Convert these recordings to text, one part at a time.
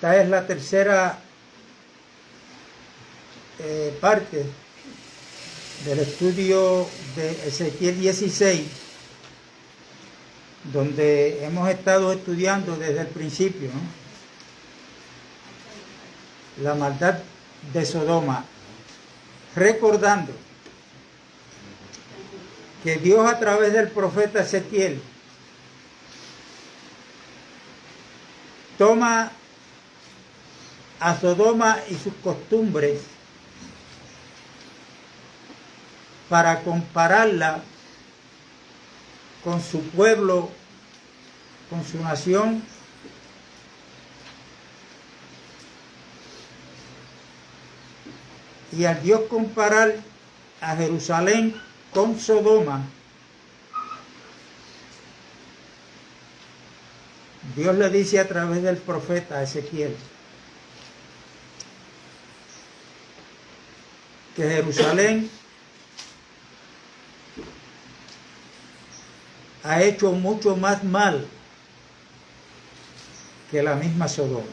Esta es la tercera parte del estudio de Ezequiel 16, donde hemos estado estudiando desde el principio, ¿no?, la maldad de Sodoma, recordando que Dios a través del profeta Ezequiel toma a Sodoma y sus costumbres para compararla con su pueblo, con su nación, y al Dios comparar a Jerusalén con Sodoma, Dios le dice a través del profeta Ezequiel que Jerusalén ha hecho mucho más mal que la misma Sodoma.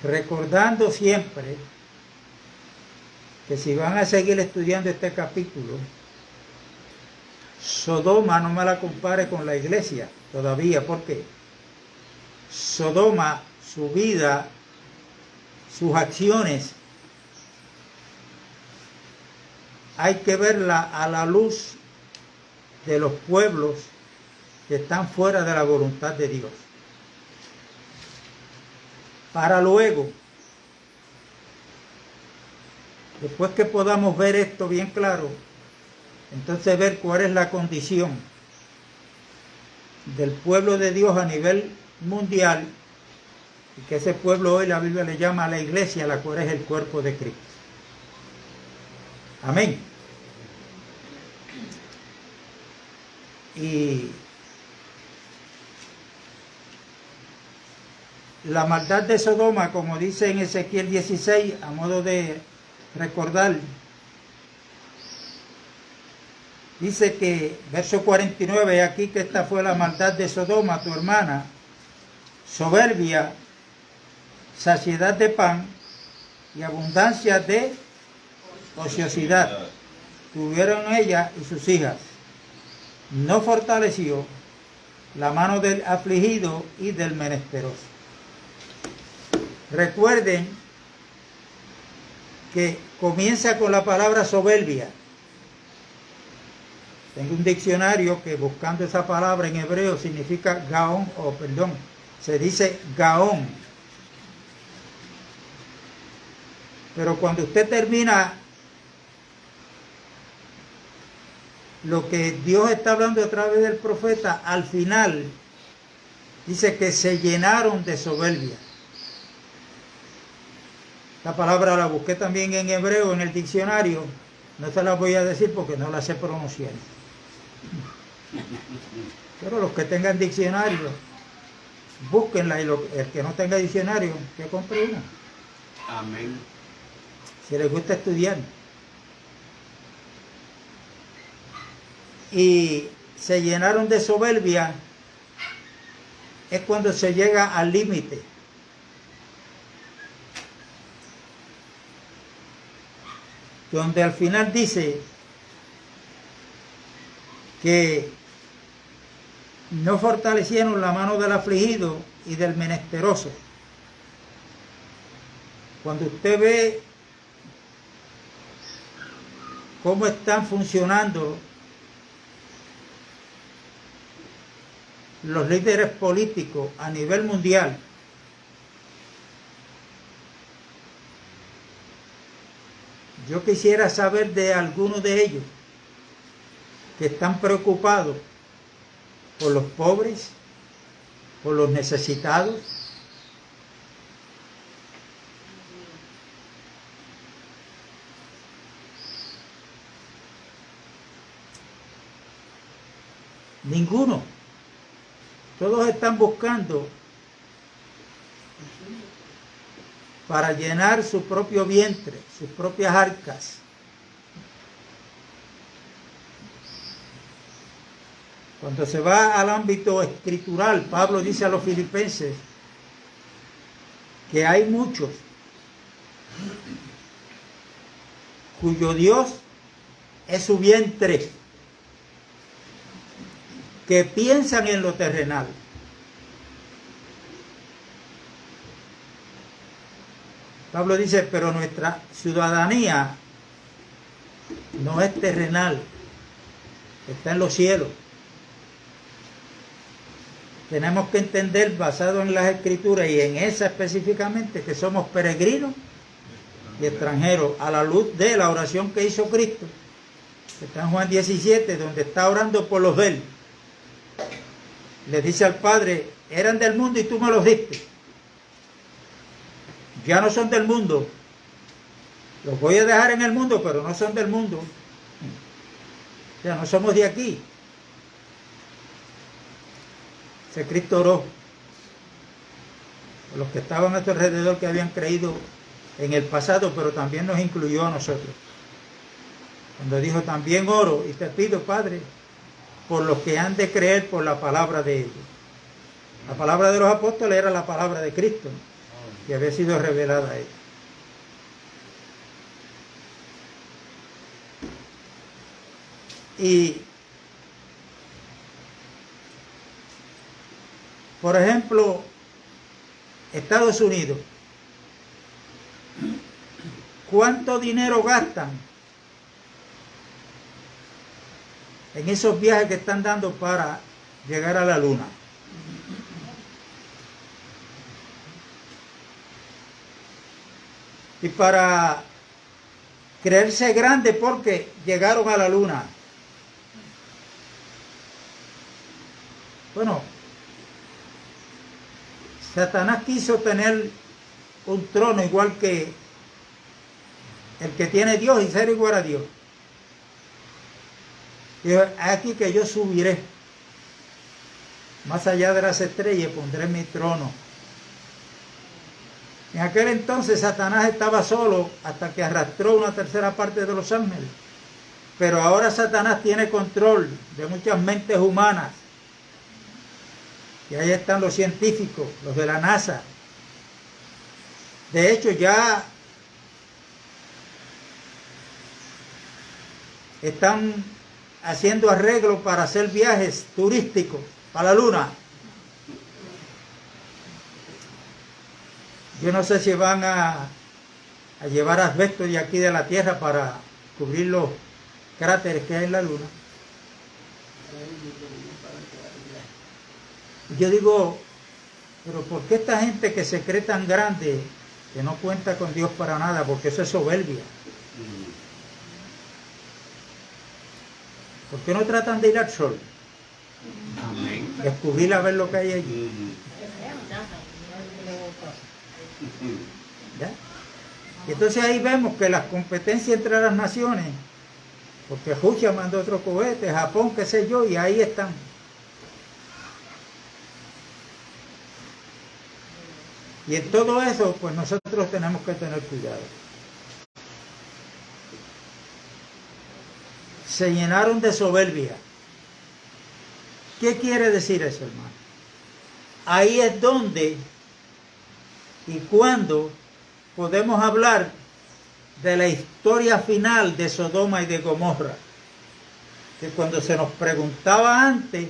Recordando siempre que si van a seguir estudiando este capítulo, Sodoma no me la compare con la iglesia todavía, porque Sodoma, su vida, sus acciones, hay que verla a la luz de los pueblos que están fuera de la voluntad de Dios, para luego, después que podamos ver esto bien claro, entonces ver cuál es la condición del pueblo de Dios a nivel mundial, y que ese pueblo hoy la Biblia le llama a la iglesia, la cual es el cuerpo de Cristo. Amén. Y la maldad de Sodoma, como dice en Ezequiel 16, a modo de recordar, dice que, verso 49, aquí que esta fue la maldad de Sodoma, tu hermana, soberbia, saciedad de pan y abundancia de ociosidad tuvieron ella y sus hijas. No fortaleció la mano del afligido y del menesteroso. Recuerden que comienza con la palabra soberbia. Tengo un diccionario que, buscando esa palabra en hebreo, significa gaón, se dice gaón. Pero cuando usted termina lo que Dios está hablando a través del profeta, al final dice que se llenaron de soberbia. La palabra la busqué también en hebreo en el diccionario, no se la voy a decir porque no la sé pronunciar. Pero los que tengan diccionario, búsquenla, y el que no tenga diccionario, que compre uno. Amén. Si les gusta estudiar. Y se llenaron de soberbia, es cuando se llega al límite. Donde al final dice que no fortalecieron la mano del afligido y del menesteroso. Cuando usted ve cómo están funcionando los líderes políticos a nivel mundial, yo quisiera saber de algunos de ellos que están preocupados por los pobres, por los necesitados. Ninguno. Todos están buscando para llenar su propio vientre, sus propias arcas. Cuando se va al ámbito escritural, Pablo dice a los filipenses que hay muchos cuyo Dios es su vientre, que piensan en lo terrenal. Pablo dice, pero nuestra ciudadanía no es terrenal, está en los cielos. Tenemos que entender, basado en las Escrituras y en esa específicamente, que somos peregrinos y extranjeros, a la luz de la oración que hizo Cristo, que está en Juan 17, donde está orando por los de él. Le dice al Padre, eran del mundo y tú me los diste. Ya no son del mundo. Los voy a dejar en el mundo, pero no son del mundo. Ya no somos de aquí. Ese Cristo oró por los que estaban a su alrededor, que habían creído en el pasado, pero también nos incluyó a nosotros. Cuando dijo, también oro y te pido, Padre, por los que han de creer por la palabra de ellos. La palabra de los apóstoles era la palabra de Cristo, que había sido revelada a ellos. Y, por ejemplo, Estados Unidos, ¿cuánto dinero gastan en esos viajes que están dando para llegar a la luna? Y para creerse grande porque llegaron a la luna. Bueno, Satanás quiso tener un trono igual que el que tiene Dios y ser igual a Dios. Dijo, aquí que yo subiré más allá de las estrellas, pondré mi trono. En aquel entonces Satanás estaba solo hasta que arrastró una tercera parte de los ángeles. Pero ahora Satanás tiene control de muchas mentes humanas. Y ahí están los científicos, los de la NASA. De hecho, ya están haciendo arreglos para hacer viajes turísticos para la luna. Yo no sé si van a llevar asbesto de aquí de la Tierra para cubrir los cráteres que hay en la luna. Yo digo, pero ¿por qué esta gente que se cree tan grande, que no cuenta con Dios para nada? Porque eso es soberbia. ¿Por qué no tratan de ir al sol? Descubrir a ver lo que hay allí. ¿Ya? Y entonces ahí vemos que las competencias entre las naciones, porque Rusia mandó otro cohete, Japón, qué sé yo, y ahí están. Y en todo eso, pues nosotros tenemos que tener cuidado. Se llenaron de soberbia. ¿Qué quiere decir eso, hermano? Ahí es donde y cuando podemos hablar de la historia final de Sodoma y de Gomorra. Que cuando se nos preguntaba antes,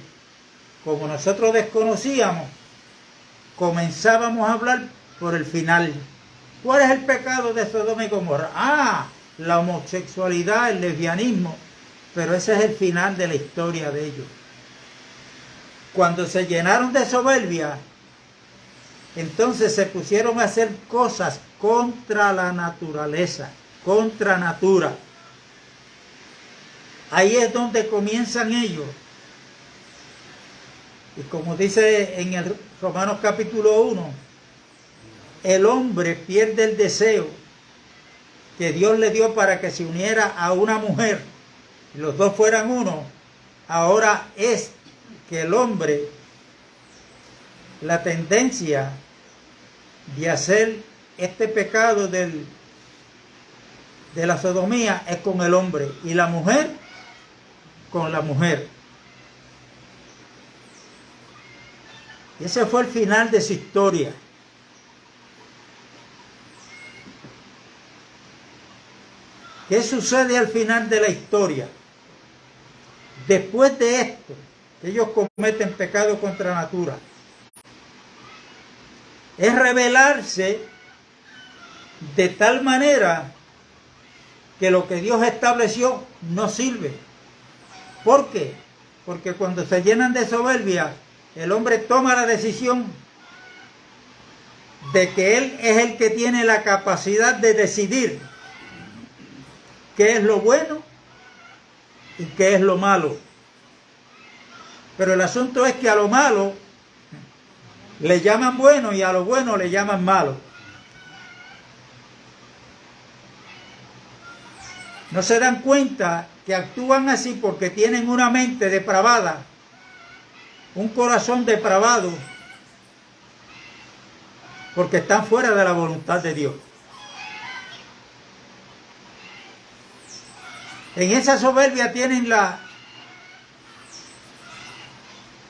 como nosotros desconocíamos, comenzábamos a hablar por el final. ¿Cuál es el pecado de Sodoma y Gomorra? Ah, la homosexualidad, el lesbianismo. Pero ese es el final de la historia de ellos. Cuando se llenaron de soberbia, entonces se pusieron a hacer cosas contra la naturaleza, contra natura. Ahí es donde comienzan ellos. Y como dice en el Romanos capítulo 1, el hombre pierde el deseo que Dios le dio para que se uniera a una mujer y los dos fueran uno. Ahora es que el hombre, la tendencia de hacer este pecado de la sodomía es con el hombre y la mujer con la mujer. Y ese fue el final de su historia. ¿Qué sucede al final de la historia? Después de esto, ellos cometen pecado contra natura. Es rebelarse de tal manera que lo que Dios estableció no sirve. ¿Por qué? Porque cuando se llenan de soberbia, el hombre toma la decisión de que él es el que tiene la capacidad de decidir qué es lo bueno y qué es lo malo. Pero el asunto es que a lo malo le llaman bueno y a lo bueno le llaman malo. No se dan cuenta que actúan así porque tienen una mente depravada, un corazón depravado, porque están fuera de la voluntad de Dios. En esa soberbia tienen la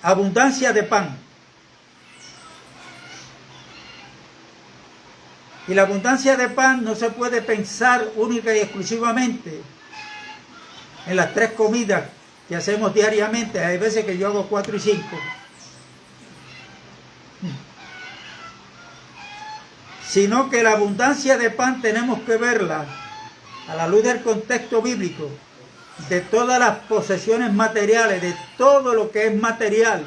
abundancia de pan. Y la abundancia de pan no se puede pensar única y exclusivamente en las 3 comidas que hacemos diariamente. Hay veces que yo hago 4 y 5. Sino que la abundancia de pan tenemos que verla a la luz del contexto bíblico, de todas las posesiones materiales, de todo lo que es material,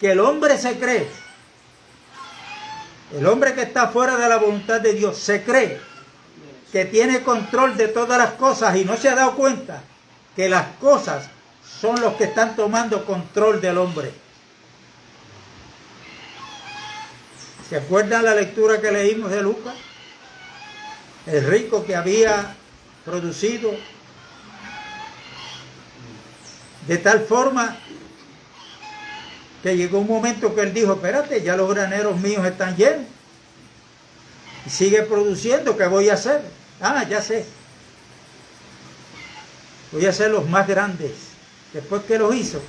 que el hombre se cree. El hombre que está fuera de la voluntad de Dios se cree que tiene control de todas las cosas y no se ha dado cuenta que las cosas son los que están tomando control del hombre. ¿Se acuerdan la lectura que leímos de Lucas? El rico que había producido de tal forma que llegó un momento que él dijo, espérate, ya los graneros míos están llenos. Y sigue produciendo, ¿qué voy a hacer? Ah, ya sé. Voy a hacer los más grandes. Después que los hizo,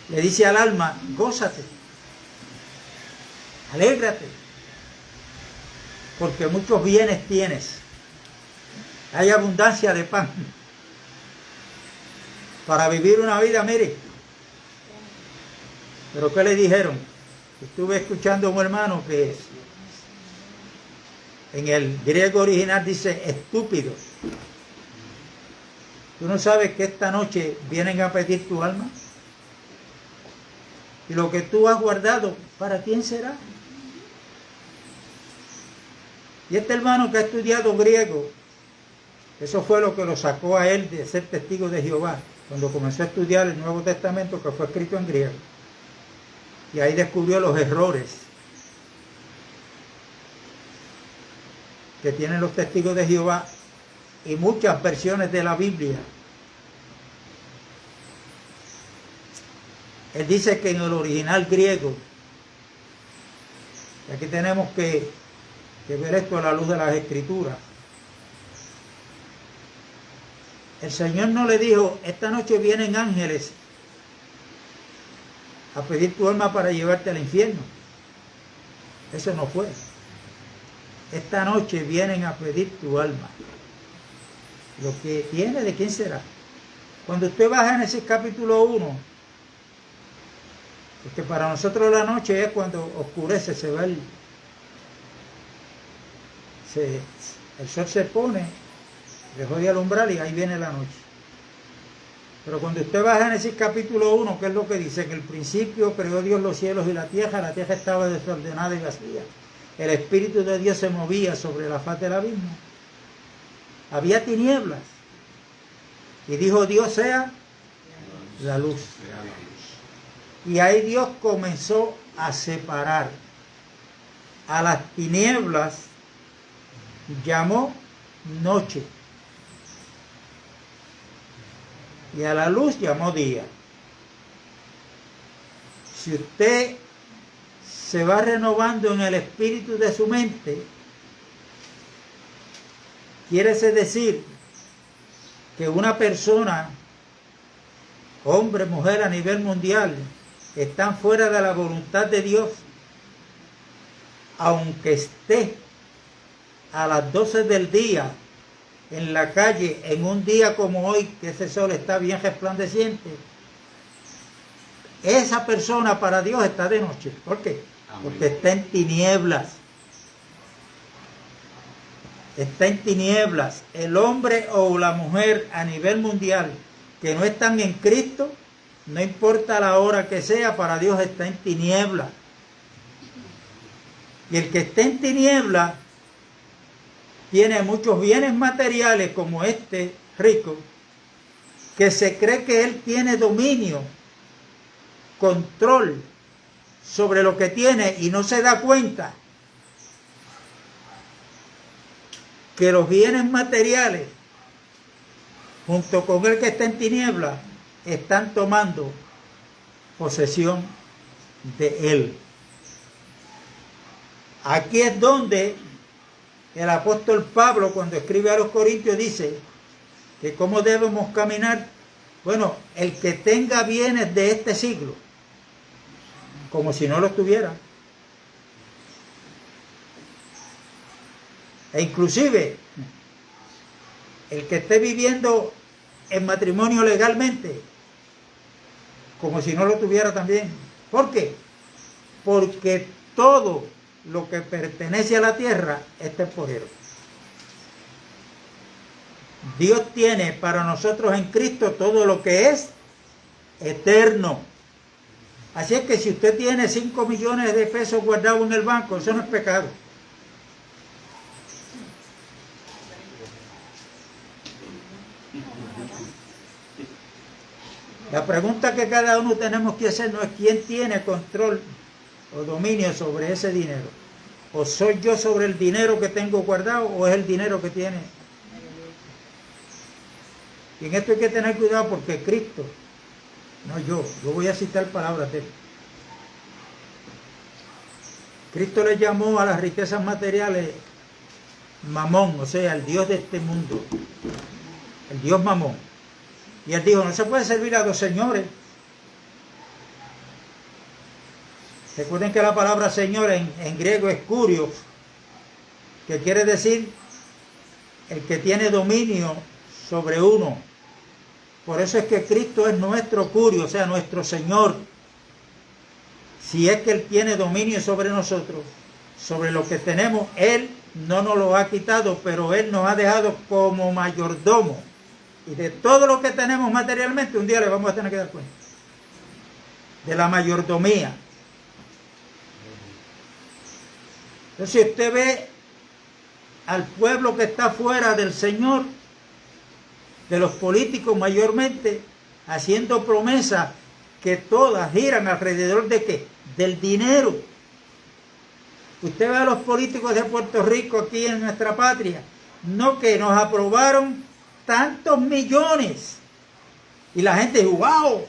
le dice al alma, gózate, alégrate, porque muchos bienes tienes. Hay abundancia de pan para vivir una vida, mire. Pero ¿qué le dijeron? Estuve escuchando a un hermano que en el griego original dice estúpido. ¿Tú no sabes que esta noche vienen a pedir tu alma? Y lo que tú has guardado, ¿para quién será? Y este hermano que ha estudiado griego, eso fue lo que lo sacó a él de ser testigo de Jehová, cuando comenzó a estudiar el Nuevo Testamento, que fue escrito en griego. Y ahí descubrió los errores que tienen los testigos de Jehová y muchas versiones de la Biblia. Él dice que en el original griego, y aquí tenemos que ver esto a la luz de las Escrituras, el Señor no le dijo, esta noche vienen ángeles a pedir tu alma para llevarte al infierno. Eso no fue. Esta noche vienen a pedir tu alma. Lo que tiene, ¿de quién será? Cuando usted va a Génesis capítulo 1, porque para nosotros la noche es cuando oscurece, se ve el sol se pone, dejó de alumbrar y ahí viene la noche. Pero cuando usted va a Génesis capítulo 1, ¿qué es lo que dice? En el principio creó Dios los cielos y la tierra estaba desordenada y vacía. El Espíritu de Dios se movía sobre la faz del abismo. Había tinieblas. Y dijo Dios sea la luz. Y ahí Dios comenzó a separar. A las tinieblas llamó noche. Y a la luz llamó día. Si usted se va renovando en el espíritu de su mente, quiere decir que una persona hombre, mujer a nivel mundial, están fuera de la voluntad de Dios, aunque esté a las 12 del día en la calle, en un día como hoy, que ese sol está bien resplandeciente, esa persona para Dios está de noche. ¿Por qué? Amén. Porque está en tinieblas. Está en tinieblas. El hombre o la mujer a nivel mundial que no están en Cristo, no importa la hora que sea, para Dios está en tinieblas. Y el que está en tinieblas tiene muchos bienes materiales, como este rico, que se cree que él tiene dominio, control sobre lo que tiene, y no se da cuenta que los bienes materiales, junto con el que está en tinieblas, están tomando posesión de él. Aquí es donde el apóstol Pablo, cuando escribe a los Corintios, dice que cómo debemos caminar. Bueno, el que tenga bienes de este siglo, como si no los tuviera. E inclusive, el que esté viviendo en matrimonio legalmente, como si no lo tuviera también. ¿Por qué? Porque todo lo que pertenece a la tierra es temporero. Dios tiene para nosotros en Cristo todo lo que es eterno. Así es que si usted tiene 5 millones de pesos guardados en el banco, eso no es pecado. La pregunta que cada uno tenemos que hacer no es quién tiene control o dominio sobre ese dinero. O soy yo sobre el dinero que tengo guardado, o es el dinero que tiene. Y en esto hay que tener cuidado, porque Cristo, no yo voy a citar palabras de él. Cristo le llamó a las riquezas materiales Mamón, o sea, el Dios de este mundo, el Dios Mamón. Y él dijo, no se puede servir a dos señores. Recuerden que la palabra señor en griego es kurios, que quiere decir el que tiene dominio sobre uno. Por eso es que Cristo es nuestro curio, o sea, nuestro Señor. Si es que Él tiene dominio sobre nosotros, sobre lo que tenemos, Él no nos lo ha quitado, pero Él nos ha dejado como mayordomo. Y de todo lo que tenemos materialmente, un día le vamos a tener que dar cuenta. De la mayordomía. Entonces, si usted ve al pueblo que está fuera del Señor, de los políticos mayormente, haciendo promesas que todas giran alrededor de ¿qué? Del dinero. Usted ve a los políticos de Puerto Rico aquí en nuestra patria, no, que nos aprobaron tantos millones. Y la gente dice, wow,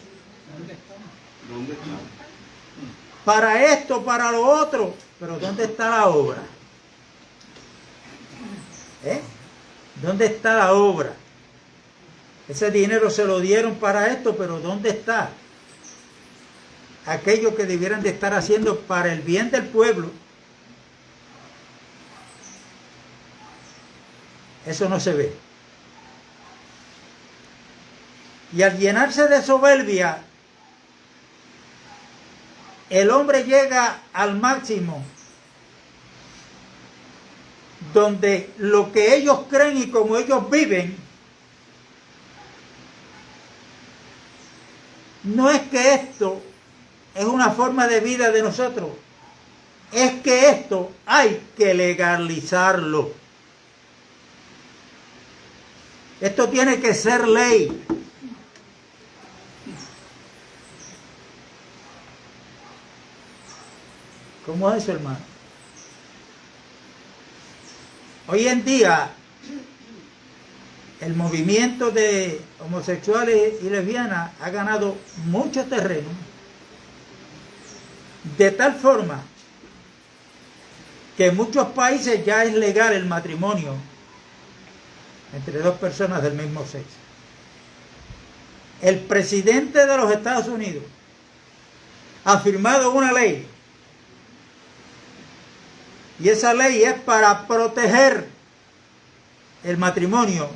¿dónde está? Para esto, para lo otro. Pero ¿dónde está la obra? ¿Dónde está la obra? Ese dinero se lo dieron para esto, pero ¿dónde está aquello que debieran de estar haciendo para el bien del pueblo? Eso no se ve. Y al llenarse de soberbia, el hombre llega al máximo, donde lo que ellos creen y como ellos viven, no es que esto es una forma de vida de nosotros, es que esto hay que legalizarlo. Esto tiene que ser ley. ¿Cómo es eso, hermano? Hoy en día, el movimiento de homosexuales y lesbianas ha ganado mucho terreno, de tal forma que en muchos países ya es legal el matrimonio entre dos personas del mismo sexo. el presidente de los Estados Unidos ha firmado una ley, y esa ley es para proteger el matrimonio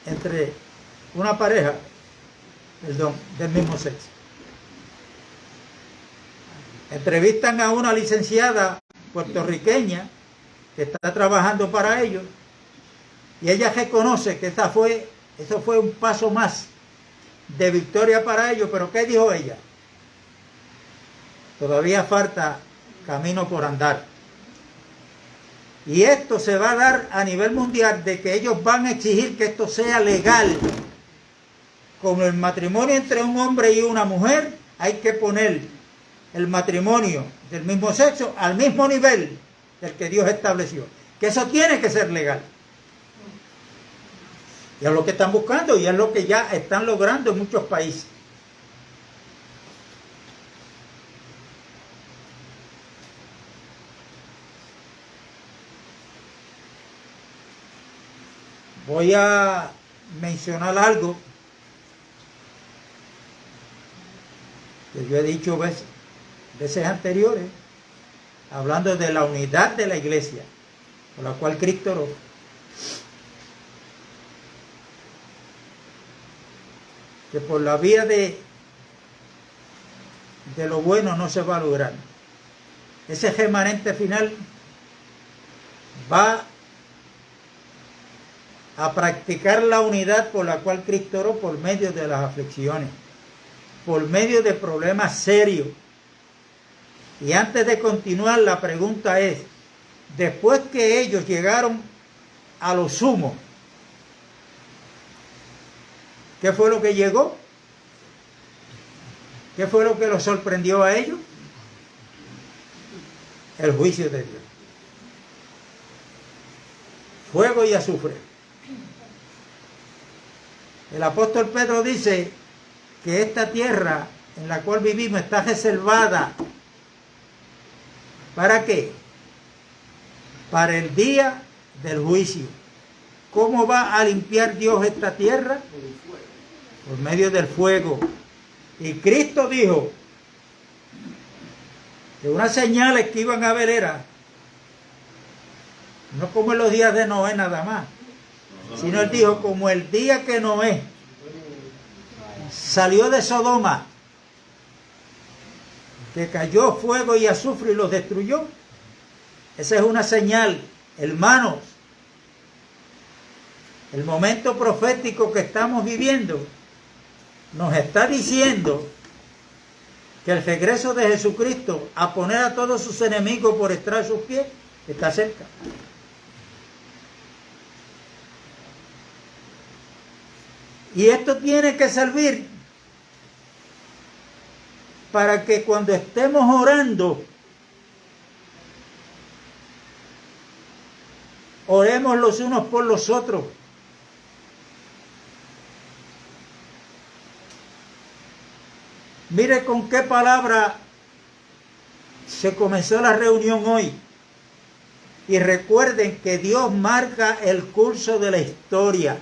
entre una pareja, del mismo sexo. Entrevistan a una licenciada puertorriqueña que está trabajando para ellos, y ella reconoce que eso fue un paso más de victoria para ellos. Pero ¿qué dijo ella? Todavía falta camino por andar. Y esto se va a dar a nivel mundial, de que ellos van a exigir que esto sea legal. Como el matrimonio entre un hombre y una mujer, hay que poner el matrimonio del mismo sexo al mismo nivel del que Dios estableció. Que eso tiene que ser legal. Y es lo que están buscando, y es lo que ya están logrando en muchos países. Voy a mencionar algo que yo he dicho veces anteriores, hablando de la unidad de la iglesia, por la cual Cristo oró. Que por la vía de lo bueno no se va a lograr. Ese remanente final va a practicar la unidad por la cual Cristo oró, por medio de las aflicciones, por medio de problemas serios. Y antes de continuar, la pregunta es, después que ellos llegaron a lo sumo, ¿qué fue lo que llegó? ¿Qué fue lo que los sorprendió a ellos? El juicio de Dios. Fuego y azufre. El apóstol Pedro dice que esta tierra en la cual vivimos está reservada. ¿Para qué? Para el día del juicio. ¿Cómo va a limpiar Dios esta tierra? Por medio del fuego. Y Cristo dijo que unas señales que iban a haber era, no como en los días de Noé nada más, sino él dijo, como el día que Noé salió de Sodoma, que cayó fuego y azufre y los destruyó. Esa es una señal, hermanos. El momento profético que estamos viviendo nos está diciendo que el regreso de Jesucristo a poner a todos sus enemigos por estrado de sus pies está cerca. Y esto tiene que servir para que cuando estemos orando, oremos los unos por los otros. Mire con qué palabra se comenzó la reunión hoy. Y recuerden que Dios marca el curso de la historia.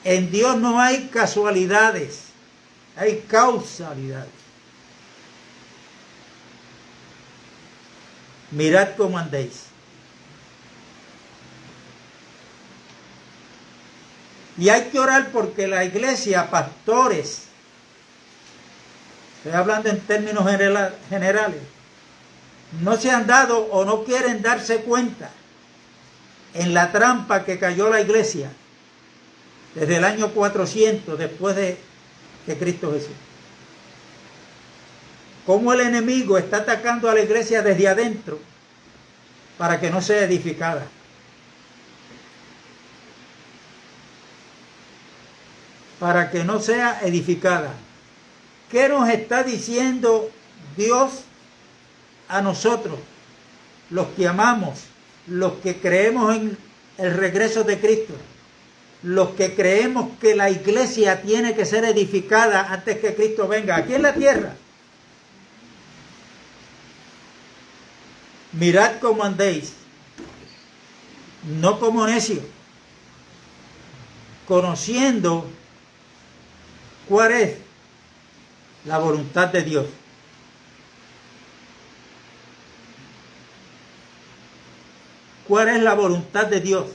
En Dios no hay casualidades, hay causalidades. Mirad cómo andéis. Y hay que orar porque la iglesia, pastores, estoy hablando en términos generales, no se han dado o no quieren darse cuenta en la trampa que cayó la iglesia desde el año 400 después de Cristo Jesús. Cómo el enemigo está atacando a la iglesia desde adentro para que no sea edificada. Para que no sea edificada. ¿Qué nos está diciendo Dios a nosotros, los que amamos, los que creemos en el regreso de Cristo, los que creemos que la iglesia tiene que ser edificada antes que Cristo venga aquí en la tierra? Mirad cómo andéis, no como necios, conociendo cuál es la voluntad de Dios. ¿Cuál es la voluntad de Dios?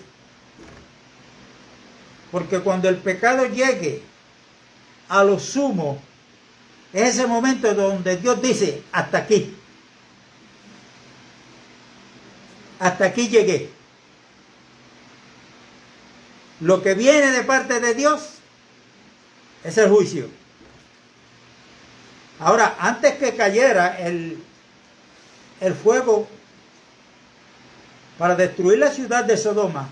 Porque cuando el pecado llegue a lo sumo, es ese momento donde Dios dice, hasta aquí. Hasta aquí llegué. Lo que viene de parte de Dios es el juicio. Ahora, antes que cayera el fuego para destruir la ciudad de Sodoma,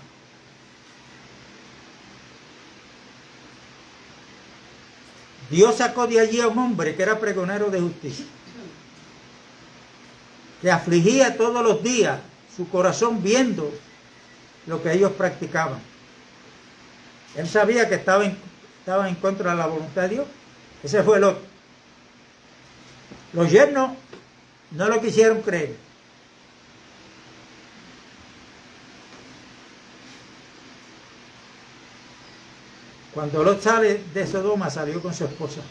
Dios sacó de allí a un hombre que era pregonero de justicia, que afligía todos los días su corazón viendo lo que ellos practicaban. Él sabía que estaba en contra de la voluntad de Dios. Ese fue el otro. Los yernos no lo quisieron creer. Cuando Lot sale de Sodoma, salió con su esposa.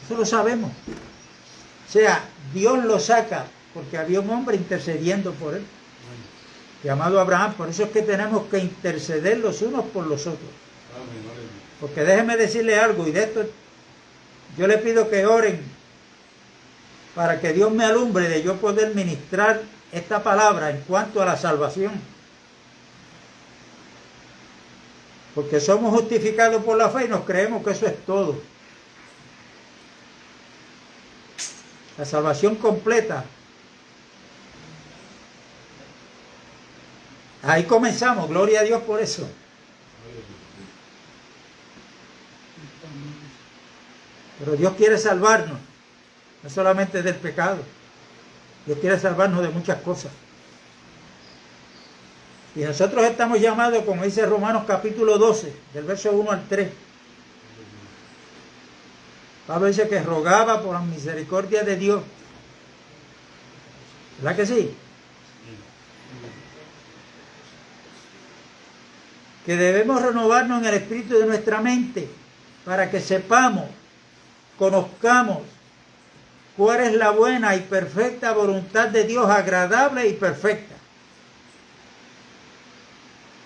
Eso lo sabemos. O sea, Dios lo saca porque había un hombre intercediendo por él, llamado Abraham. Por eso es que tenemos que interceder los unos por los otros. Porque déjeme decirle algo, y de esto yo le pido que oren para que Dios me alumbre de yo poder ministrar esta palabra en cuanto a la salvación. Porque somos justificados por la fe y nos creemos que eso es todo. La salvación completa. Ahí comenzamos, gloria a Dios por eso. Pero Dios quiere salvarnos, no solamente del pecado. Dios quiere salvarnos de muchas cosas. Y nosotros estamos llamados, como dice Romanos capítulo 12, del verso 1 al 3. Pablo dice que rogaba por la misericordia de Dios. ¿Verdad que sí? Que debemos renovarnos en el espíritu de nuestra mente para que sepamos, conozcamos cuál es la buena y perfecta voluntad de Dios, agradable y perfecta.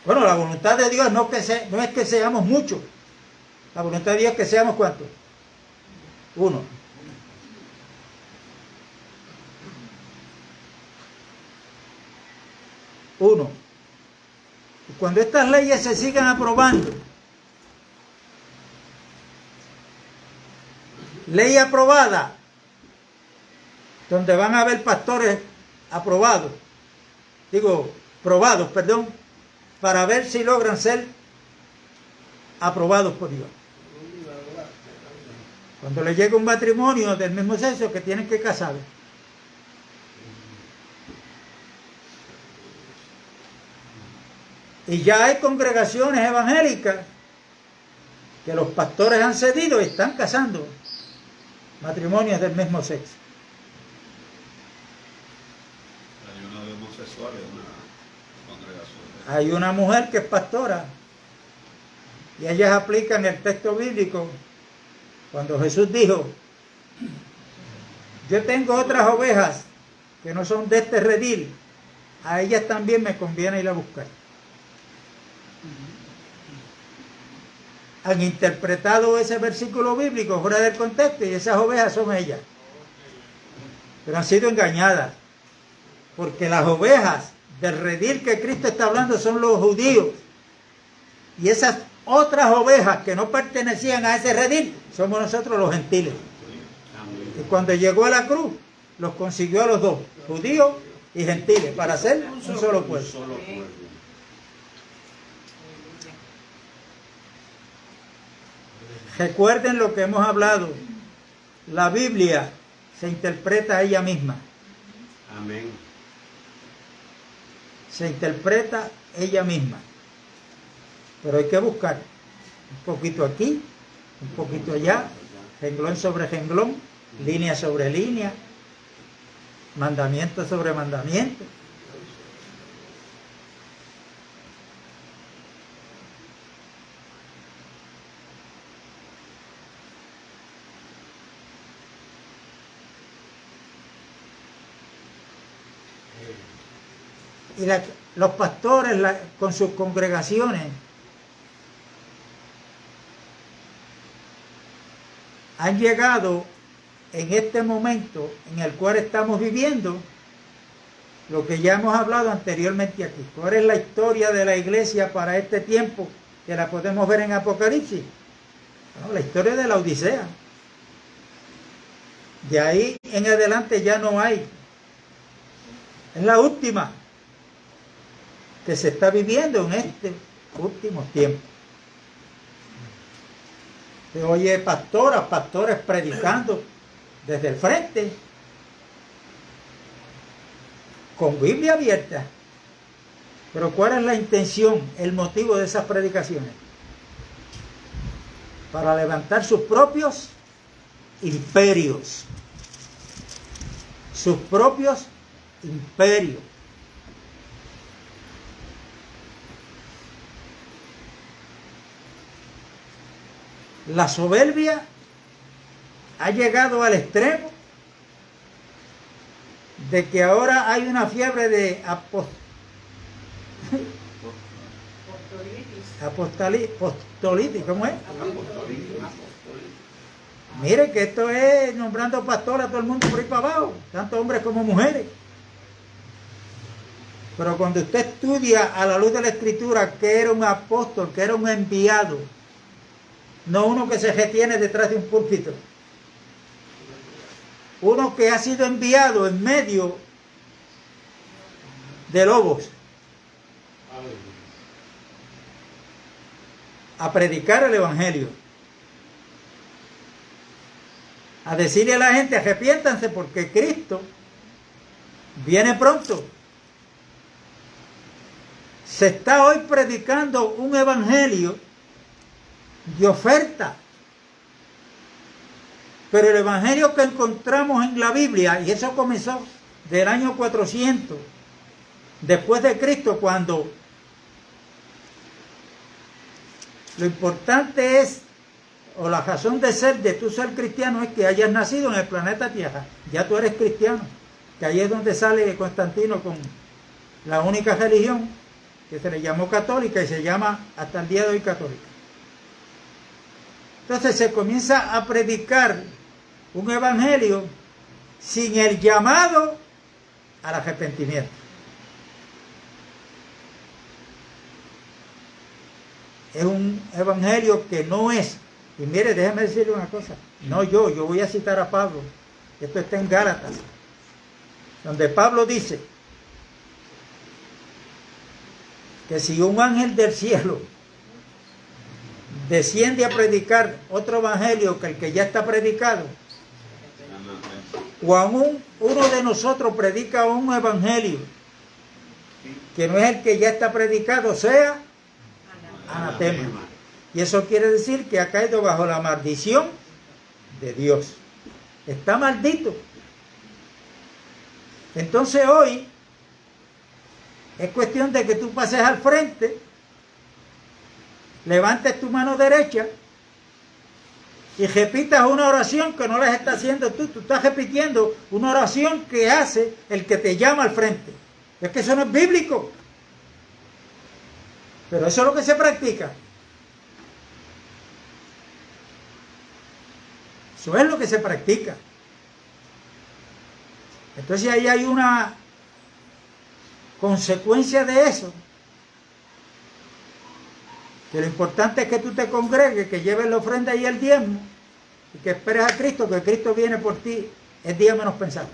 Bueno, la voluntad de Dios no es que seamos muchos. La voluntad de Dios es que seamos ¿cuántos? Uno. Uno. Y cuando estas leyes se sigan aprobando, ley aprobada, donde van a haber pastores probados, para ver si logran ser aprobados por Dios. Cuando le llega un matrimonio del mismo sexo que tienen que casar, y ya hay congregaciones evangélicas que los pastores han cedido y están casando matrimonios del mismo sexo. Hay una de homosexuales, una congregación. Hay una mujer que es pastora y ellas aplican el texto bíblico cuando Jesús dijo: yo tengo otras ovejas que no son de este redil, a ellas también me conviene ir a buscar. Han interpretado ese versículo bíblico fuera del contexto y esas ovejas son ellas. Pero han sido engañadas, porque las ovejas del redil que Cristo está hablando son los judíos, y esas otras ovejas que no pertenecían a ese redil somos nosotros los gentiles. Y cuando llegó a la cruz los consiguió a los dos, judíos y gentiles, para hacer un solo pueblo. Recuerden lo que hemos hablado. La Biblia se interpreta a ella misma. Amén. Se interpreta ella misma. Pero hay que buscar un poquito aquí, un poquito allá, renglón sobre renglón, línea sobre línea, mandamiento sobre mandamiento. y los pastores con sus congregaciones han llegado en este momento en el cual estamos viviendo, lo que ya hemos hablado anteriormente aquí. ¿Cuál es la historia de la iglesia para este tiempo que la podemos ver en Apocalipsis? Bueno, la historia de la Odisea. De ahí en adelante ya no hay. Es la última que se está viviendo en este último tiempo. Se oye pastores predicando desde el frente, con Biblia abierta. Pero ¿cuál es la intención, el motivo de esas predicaciones? Para levantar sus propios imperios. Sus propios imperios. La soberbia ha llegado al extremo de que ahora hay una fiebre de apostolitis, ¿cómo es? Mire que esto es nombrando pastor a todo el mundo por ahí para abajo, tanto hombres como mujeres. Pero cuando usted estudia a la luz de la Escritura que era un apóstol, que era un enviado, no uno que se retiene detrás de un púlpito, uno que ha sido enviado en medio de lobos a predicar el evangelio, a decirle a la gente: arrepiéntanse porque Cristo viene pronto. Se está hoy predicando un evangelio de oferta, pero el evangelio que encontramos en la Biblia, y eso comenzó del año 400 después de Cristo, cuando lo importante es, o la razón de ser de tú ser cristiano, es que hayas nacido en el planeta Tierra. Ya tú eres cristiano, que ahí es donde sale Constantino con la única religión que se le llamó católica y se llama hasta el día de hoy católica. Entonces se comienza a predicar un evangelio sin el llamado al arrepentimiento. Es un evangelio que no es. Y mire, déjeme decirle una cosa. No yo voy a citar a Pablo. Esto está en Gálatas, donde Pablo dice que si un ángel del cielo desciende a predicar otro evangelio que el que ya está predicado, o aún uno de nosotros predica un evangelio que no es el que ya está predicado, sea anatema. Y eso quiere decir que ha caído bajo la maldición de Dios. Está maldito. Entonces hoy es cuestión de que tú pases al frente, levantes tu mano derecha y repitas una oración que no la estás haciendo tú. Tú estás repitiendo una oración que hace el que te llama al frente. Es que eso no es bíblico. Pero eso es lo que se practica. Eso es lo que se practica. Entonces ahí hay una consecuencia de eso. Que lo importante es que tú te congregues, que lleves la ofrenda y el diezmo, y que esperes a Cristo, que Cristo viene por ti el día menos pensado.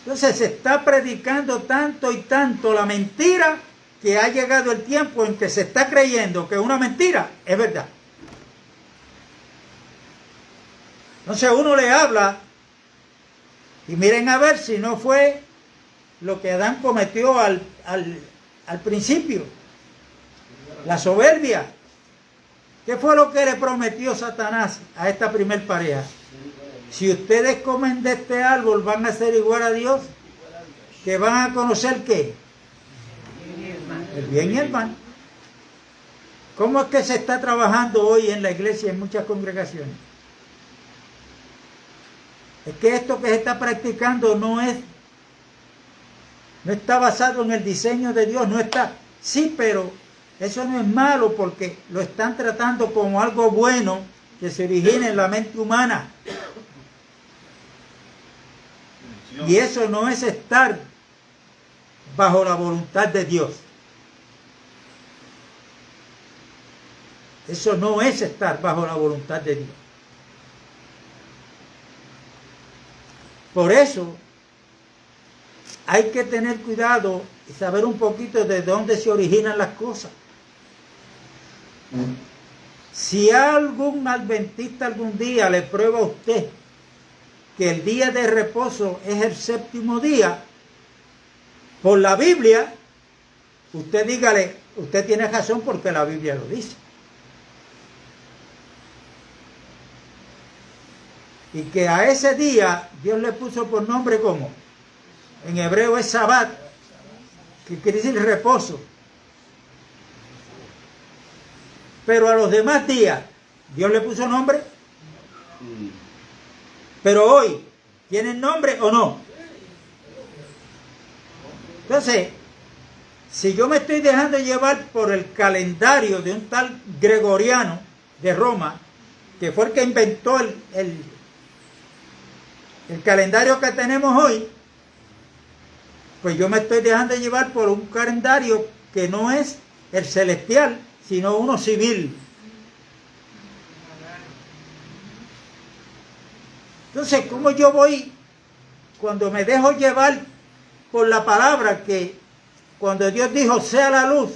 Entonces se está predicando tanto y tanto la mentira que ha llegado el tiempo en que se está creyendo que una mentira es verdad. Entonces uno le habla y miren a ver si no fue lo que Adán cometió al principio, la soberbia. ¿Qué fue lo que le prometió Satanás a esta primer pareja? Si ustedes comen de este árbol van a ser igual a Dios, que van a conocer ¿qué? El bien y el mal. ¿Cómo es que se está trabajando hoy en la iglesia en muchas congregaciones? Es que esto que se está practicando no está basado en el diseño de Dios, no está. Sí, pero eso no es malo porque lo están tratando como algo bueno que se origina en la mente humana. Y eso no es estar bajo la voluntad de Dios. Eso no es estar bajo la voluntad de Dios. Por eso hay que tener cuidado y saber un poquito de dónde se originan las cosas. Si algún adventista algún día le prueba a usted que el día de reposo es el séptimo día, por la Biblia, usted dígale, usted tiene razón porque la Biblia lo dice. Y que a ese día Dios le puso por nombre como, en hebreo es Sabbat, que quiere decir reposo. Pero a los demás días, Dios le puso nombre. Pero hoy, ¿tienen nombre o no? Entonces, si yo me estoy dejando llevar por el calendario de un tal Gregoriano de Roma, que fue el que inventó el calendario que tenemos hoy, pues yo me estoy dejando llevar por un calendario que no es el celestial, sino uno civil. Entonces, ¿cómo yo voy cuando me dejo llevar por la palabra que cuando Dios dijo sea la luz?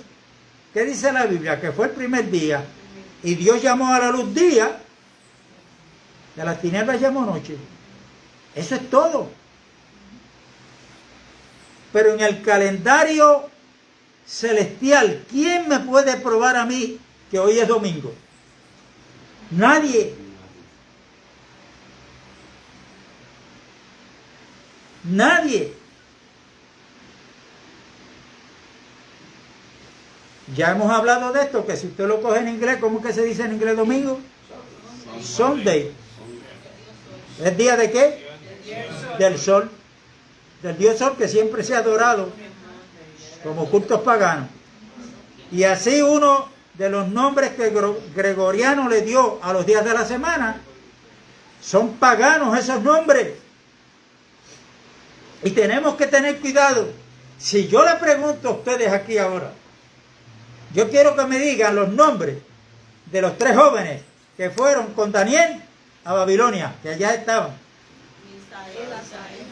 ¿Qué dice la Biblia? Que fue el primer día y Dios llamó a la luz día y a las tinieblas llamó noche. Eso es todo. Pero en el calendario celestial, ¿quién me puede probar a mí que hoy es domingo? Nadie. Nadie. Ya hemos hablado de esto, que si usted lo coge en inglés, ¿cómo que se dice en inglés domingo? Sunday. ¿Es día de qué? Del sol. Del dios sol, que siempre se ha adorado como cultos paganos. Y así uno de los nombres que Gregoriano le dio a los días de la semana son paganos esos nombres. Y tenemos que tener cuidado. Si yo le pregunto a ustedes aquí ahora, yo quiero que me digan los nombres de los 3 jóvenes que fueron con Daniel a Babilonia, que allá estaban. Misael, Asael.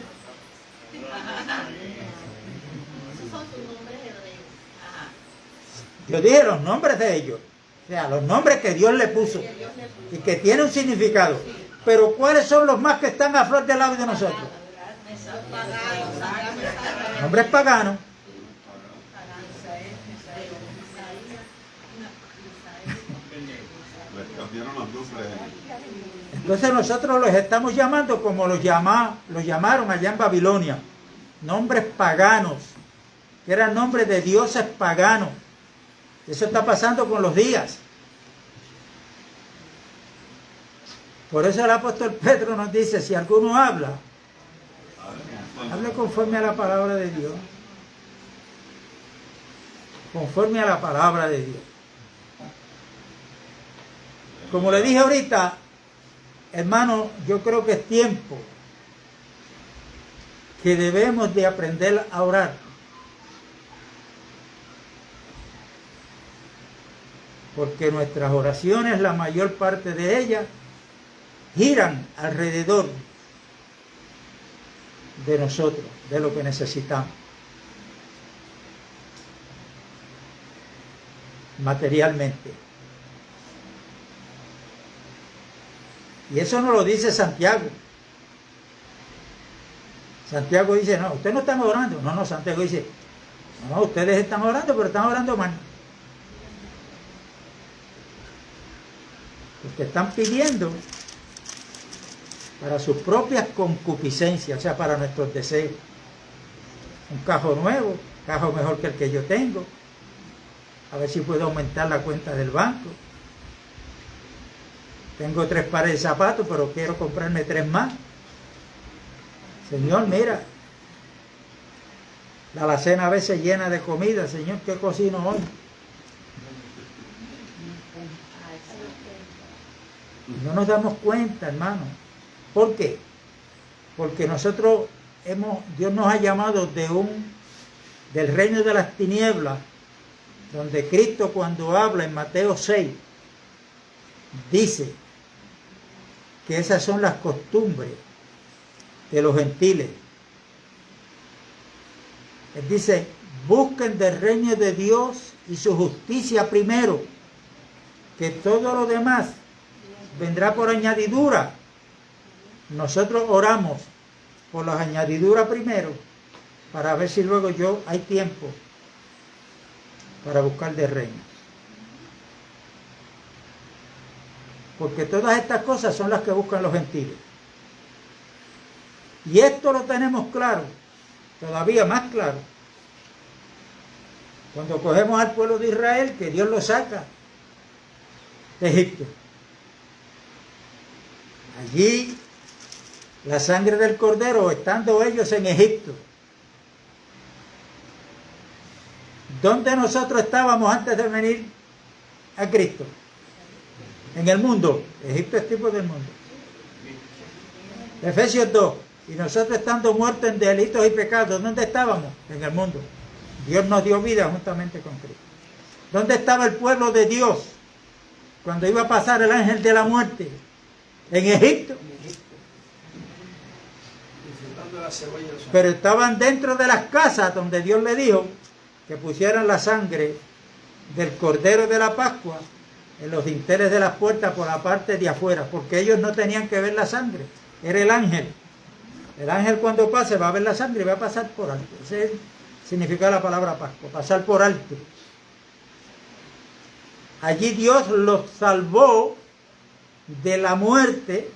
Esos son sus nombres hebreos. Ajá. Yo dije los nombres de ellos. O sea, los nombres que Dios le puso. Y que tienen un significado. Pero ¿cuáles son los más que están a flor de labio de nosotros? Nombres paganos. Entonces nosotros los estamos llamando como los llamaron allá en Babilonia. Nombres paganos. Que eran nombres de dioses paganos. Eso está pasando con los días. Por eso el apóstol Pedro nos dice, si alguno habla, hable conforme a la palabra de Dios. Conforme a la palabra de Dios. Como le dije ahorita, hermano, yo creo que es tiempo que debemos de aprender a orar. Porque nuestras oraciones, la mayor parte de ellas, giran alrededor de nosotros, de lo que necesitamos. Materialmente. Y eso no lo dice Santiago. Santiago dice, no, ustedes no están orando. No, Santiago dice, no, ustedes están orando, pero están orando mal. Porque están pidiendo para sus propias concupiscencias, o sea, para nuestros deseos. Un carro nuevo, carro mejor que el que yo tengo. A ver si puedo aumentar la cuenta del banco. Tengo 3 pares de zapatos, pero quiero comprarme 3 más. Señor, mira, la alacena a veces llena de comida. Señor, ¿qué cocino hoy? No nos damos cuenta, hermano. ¿Por qué? Porque nosotros Dios nos ha llamado del reino de las tinieblas, donde Cristo, cuando habla en Mateo 6, dice que esas son las costumbres de los gentiles. Él dice, busquen del reino de Dios y su justicia primero, que todo lo demás vendrá por añadidura. Nosotros oramos por las añadiduras primero, para ver si luego hay tiempo para buscar del reino. Porque todas estas cosas son las que buscan los gentiles. Y esto lo tenemos claro, todavía más claro, cuando cogemos al pueblo de Israel, que Dios lo saca de Egipto. Allí, la sangre del cordero, estando ellos en Egipto. ¿Dónde nosotros estábamos antes de venir a Cristo? En el mundo. Egipto es tipo del mundo. Efesios 2. Y nosotros estando muertos en delitos y pecados, ¿dónde estábamos? En el mundo. Dios nos dio vida juntamente con Cristo. ¿Dónde estaba el pueblo de Dios cuando iba a pasar el ángel de la muerte? En Egipto. Pero estaban dentro de las casas donde Dios le dijo que pusieran la sangre del cordero de la Pascua en los dinteles de las puertas por la parte de afuera, porque ellos no tenían que ver la sangre, era el ángel. El ángel cuando pase va a ver la sangre y va a pasar por alto. Ese significa la palabra Pascua, pasar por alto. Allí Dios los salvó de la muerte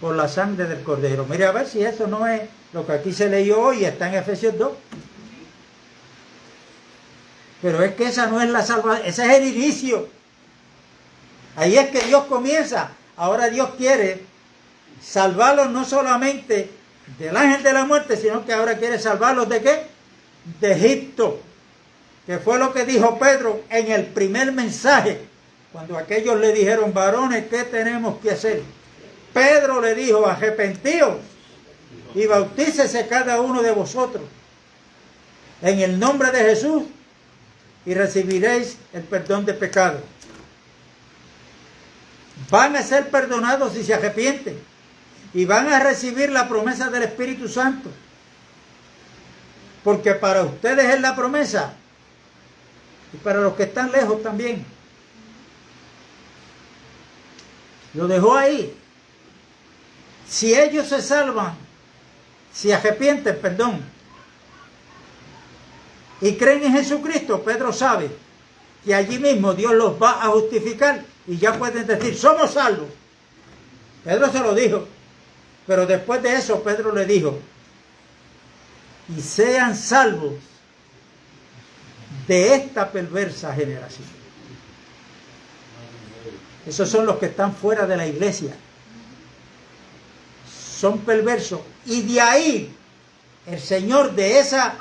por la sangre del cordero. Mire a ver si eso no es lo que aquí se leyó hoy, está en Efesios 2. Pero es que esa no es la salvación, ese es el inicio. Ahí es que Dios comienza. Ahora Dios quiere salvarlos no solamente del ángel de la muerte, sino que ahora quiere salvarlos ¿de qué? De Egipto. Que fue lo que dijo Pedro en el primer mensaje, cuando aquellos le dijeron, varones, ¿qué tenemos que hacer? Pedro le dijo, arrepentíos y bautícese cada uno de vosotros en el nombre de Jesús y recibiréis el perdón de pecados. Van a ser perdonados si se arrepienten y van a recibir la promesa del Espíritu Santo, porque para ustedes es la promesa y para los que están lejos también. Lo dejó ahí. Si ellos se salvan, si arrepienten, y creen en Jesucristo, Pedro sabe que allí mismo Dios los va a justificar y ya pueden decir, somos salvos. Pedro se lo dijo, pero después de eso Pedro le dijo, y sean salvos de esta perversa generación. Esos son los que están fuera de la iglesia. Son perversos. Y de ahí, el Señor, de esa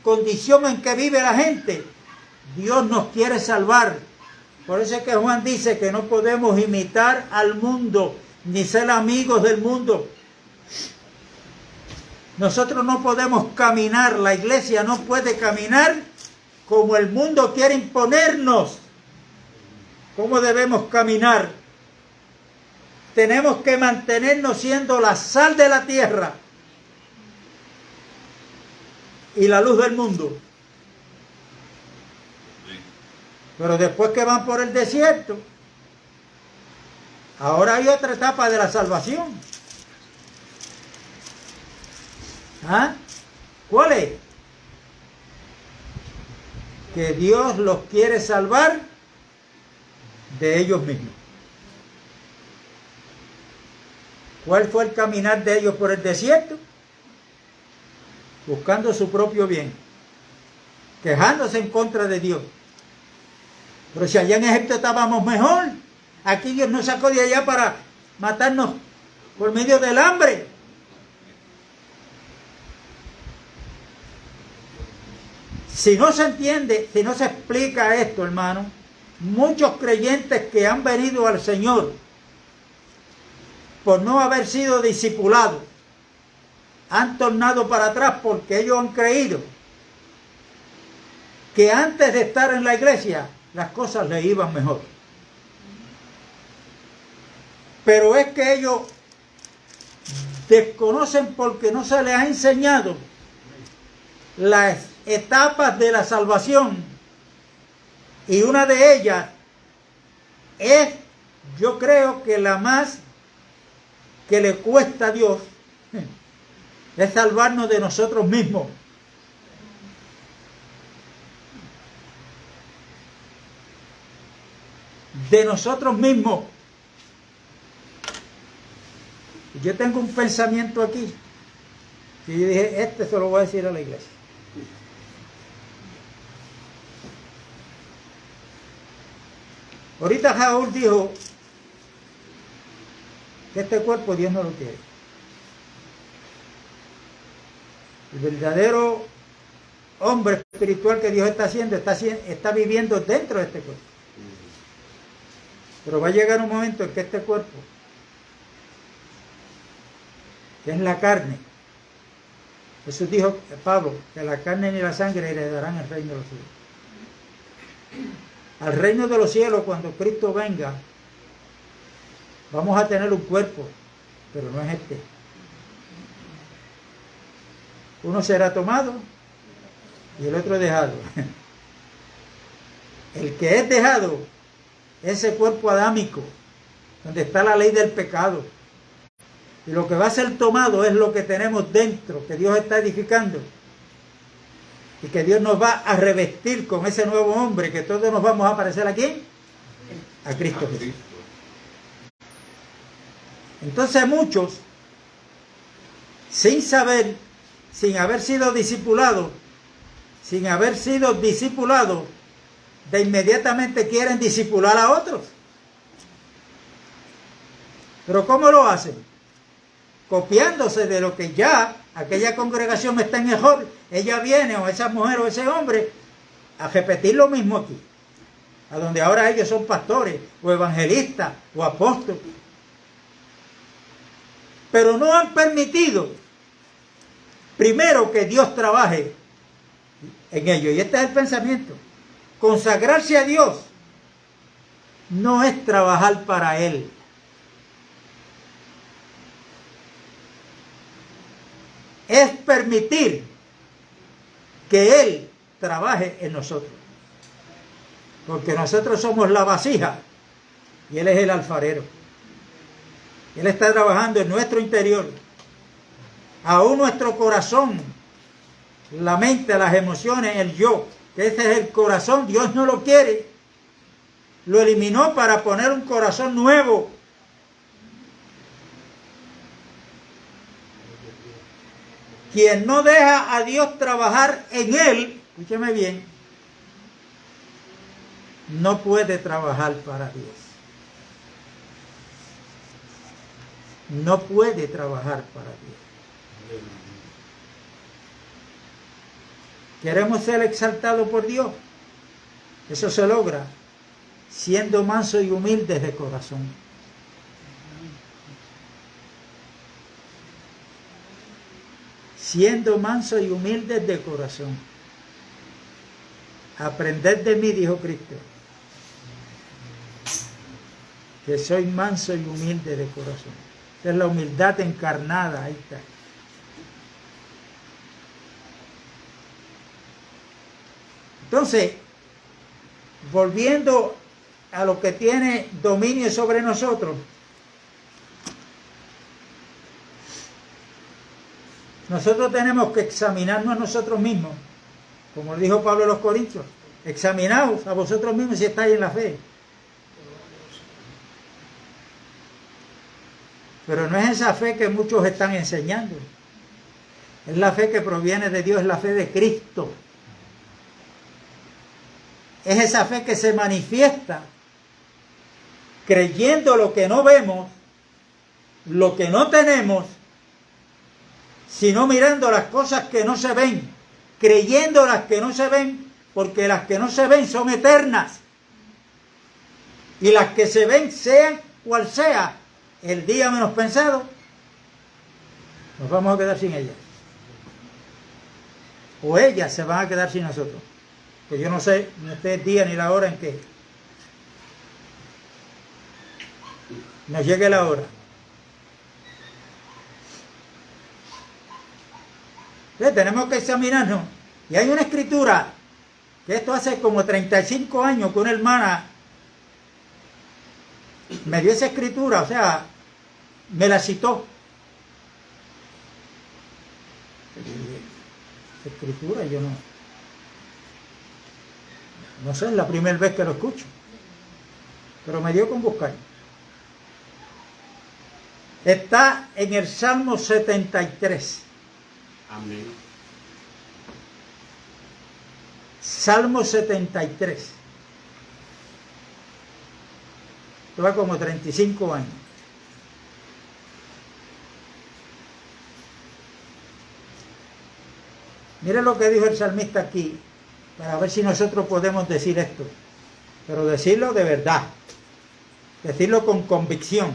condición en que vive la gente, Dios nos quiere salvar. Por eso es que Juan dice que no podemos imitar al mundo, ni ser amigos del mundo. Nosotros no podemos caminar, la iglesia no puede caminar como el mundo quiere imponernos. ¿Cómo debemos caminar? Tenemos que mantenernos siendo la sal de la tierra y la luz del mundo. Pero después que van por el desierto, ahora hay otra etapa de la salvación. ¿Ah? ¿Cuál es? Que Dios los quiere salvar de ellos mismos. ¿Cuál fue el caminar de ellos por el desierto? Buscando su propio bien, quejándose en contra de Dios. Pero si allá en Egipto estábamos mejor, aquí Dios nos sacó de allá para matarnos por medio del hambre. Si no se entiende, si no se explica esto, hermano, muchos creyentes que han venido al Señor por no haber sido discipulados, han tornado para atrás porque ellos han creído que antes de estar en la iglesia las cosas les iban mejor. Pero es que ellos desconocen porque no se les ha enseñado las etapas de la salvación, y una de ellas es, yo creo que la más que le cuesta a Dios, es salvarnos de nosotros mismos. De nosotros mismos. Yo tengo un pensamiento aquí, y yo dije, se lo voy a decir a la iglesia. Ahorita Jaúl dijo que este cuerpo Dios no lo quiere. El verdadero hombre espiritual que Dios está haciendo, está viviendo dentro de este cuerpo. Pero va a llegar un momento en que este cuerpo, que es la carne, Jesús dijo, Pablo, que la carne ni la sangre heredarán el reino de los cielos. Al reino de los cielos, cuando Cristo venga, vamos a tener un cuerpo, pero no es este. Uno será tomado y el otro dejado. El que es dejado, ese cuerpo adámico, donde está la ley del pecado. Y lo que va a ser tomado es lo que tenemos dentro, que Dios está edificando. Y que Dios nos va a revestir con ese nuevo hombre, que todos nos vamos a parecer ¿a quién? A Cristo Jesús. Entonces muchos, sin saber, sin haber sido discipulados, de inmediatamente quieren discipular a otros. Pero ¿cómo lo hacen? Copiándose de lo que ya aquella congregación está en error. Ella viene, o esa mujer o ese hombre, a repetir lo mismo aquí. A donde ahora ellos son pastores, o evangelistas, o apóstoles. Pero no han permitido, primero, que Dios trabaje en ellos. Y este es el pensamiento. Consagrarse a Dios no es trabajar para Él. Es permitir que Él trabaje en nosotros. Porque nosotros somos la vasija y Él es el alfarero. Él está trabajando en nuestro interior. Aún nuestro corazón, la mente, las emociones, el yo, que ese es el corazón, Dios no lo quiere. Lo eliminó para poner un corazón nuevo. Quien no deja a Dios trabajar en él, escúcheme bien, no puede trabajar para Dios. No puede trabajar para Dios. ¿Queremos ser exaltados por Dios? Eso se logra siendo mansos y humildes de corazón. Siendo mansos y humildes de corazón. Aprended de mí, dijo Cristo, que soy manso y humilde de corazón. Esta es la humildad encarnada, ahí está. Entonces, volviendo a lo que tiene dominio sobre nosotros, nosotros tenemos que examinarnos a nosotros mismos, como dijo Pablo a los Corintios, examinaos a vosotros mismos si estáis en la fe. Pero no es esa fe que muchos están enseñando, es la fe que proviene de Dios, es la fe de Cristo. Es esa fe que se manifiesta creyendo lo que no vemos, lo que no tenemos, sino mirando las cosas que no se ven, creyendo las que no se ven, porque las que no se ven son eternas. Y las que se ven, sean cual sea el día menos pensado, nos vamos a quedar sin ellas. O ellas se van a quedar sin nosotros. Que yo no sé ni el día ni la hora en que nos llegue la hora. Entonces, tenemos que examinarnos. Y hay una escritura, que esto hace como 35 años que una hermana me dio esa escritura, o sea, me la citó. Esa escritura yo no sé, es la primera vez que lo escucho, pero me dio con buscar. Está en el Salmo 73. Amén. Salmo 73. Lleva como 35 años. Mire lo que dijo el salmista aquí, para ver si nosotros podemos decir esto, pero decirlo de verdad, decirlo con convicción.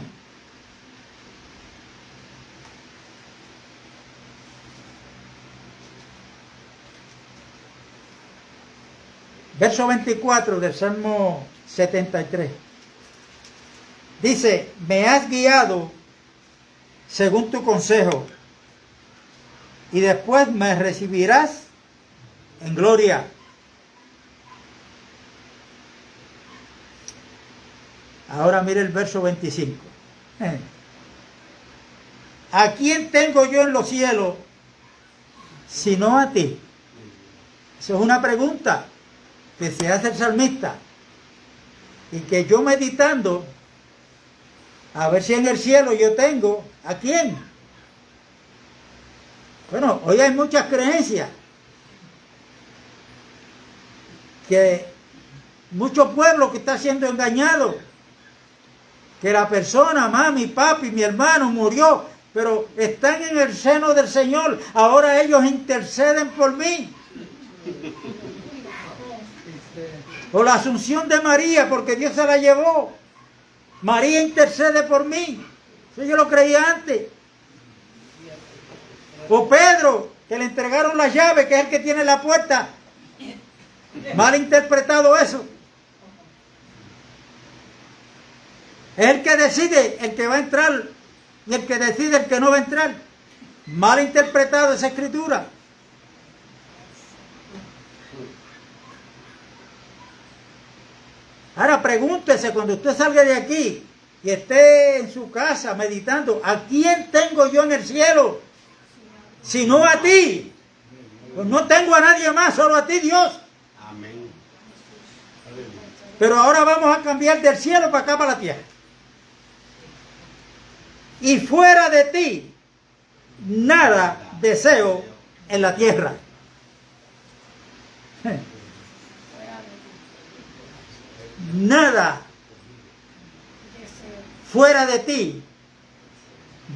Verso 24 del Salmo 73. Dice, me has guiado según tu consejo, y después me recibirás en gloria. Ahora mire el verso 25. ¿A quién tengo yo en los cielos sino a ti? Eso es una pregunta que se hace el salmista, y que yo meditando a ver si en el cielo yo tengo ¿a quién? Bueno, hoy hay muchas creencias, que mucho pueblo que está siendo engañado, que la persona, mami, papi, mi hermano murió, pero están en el seno del Señor, ahora ellos interceden por mí. O la asunción de María, porque Dios se la llevó. María intercede por mí. Eso yo lo creía antes. O Pedro, que le entregaron la llave, que es el que tiene la puerta. Mal interpretado eso. Es el que decide el que va a entrar y el que decide el que no va a entrar. Mal interpretado esa escritura. Ahora pregúntese cuando usted salga de aquí y esté en su casa meditando, ¿a quién tengo yo en el cielo? Si no a ti. Pues no tengo a nadie más, solo a ti, Dios. Amén. Pero ahora vamos a cambiar del cielo para acá, para la tierra. Y fuera de ti, nada deseo en la tierra. Nada fuera de ti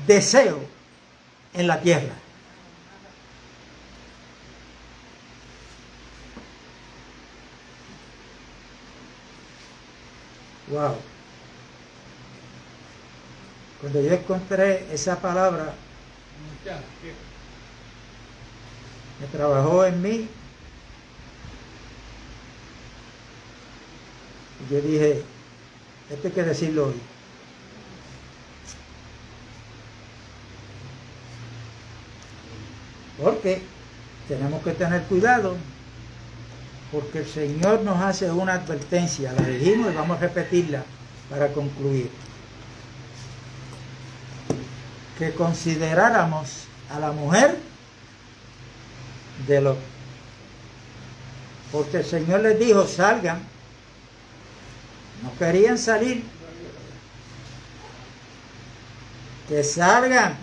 deseo en la tierra. Wow. Cuando yo encontré esa palabra, me trabajó en mí. Y yo dije, esto hay que decirlo hoy. Porque tenemos que tener cuidado, porque el Señor nos hace una advertencia, la dijimos y vamos a repetirla para concluir. Que consideráramos a la mujer de Lot. Porque el Señor les dijo, salgan. No querían salir. Que salgan.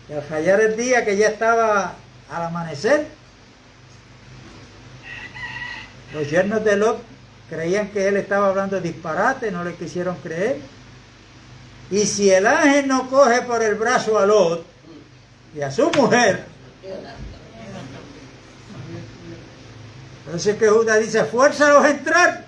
Que al fallar el día, que ya estaba al amanecer, los yernos de Lot creían que él estaba hablando disparate, no le quisieron creer. Y si el ángel no coge por el brazo a Lot y a su mujer, Entonces que Judas dice, fuérzalos a entrar.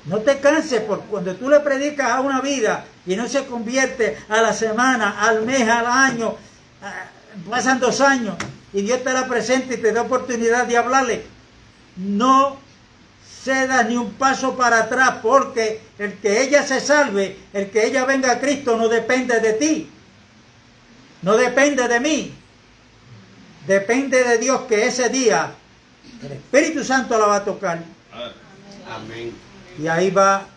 No te canses, porque cuando tú le predicas a una vida y no se convierte a la semana, al mes, al año, pasan 2 años y Dios te la presenta y te da oportunidad de hablarle, no cedas ni un paso para atrás, porque el que ella se salve, el que ella venga a Cristo no depende de ti, no depende de mí, depende de Dios, que ese día el Espíritu Santo la va a tocar. Amén. Y ahí va,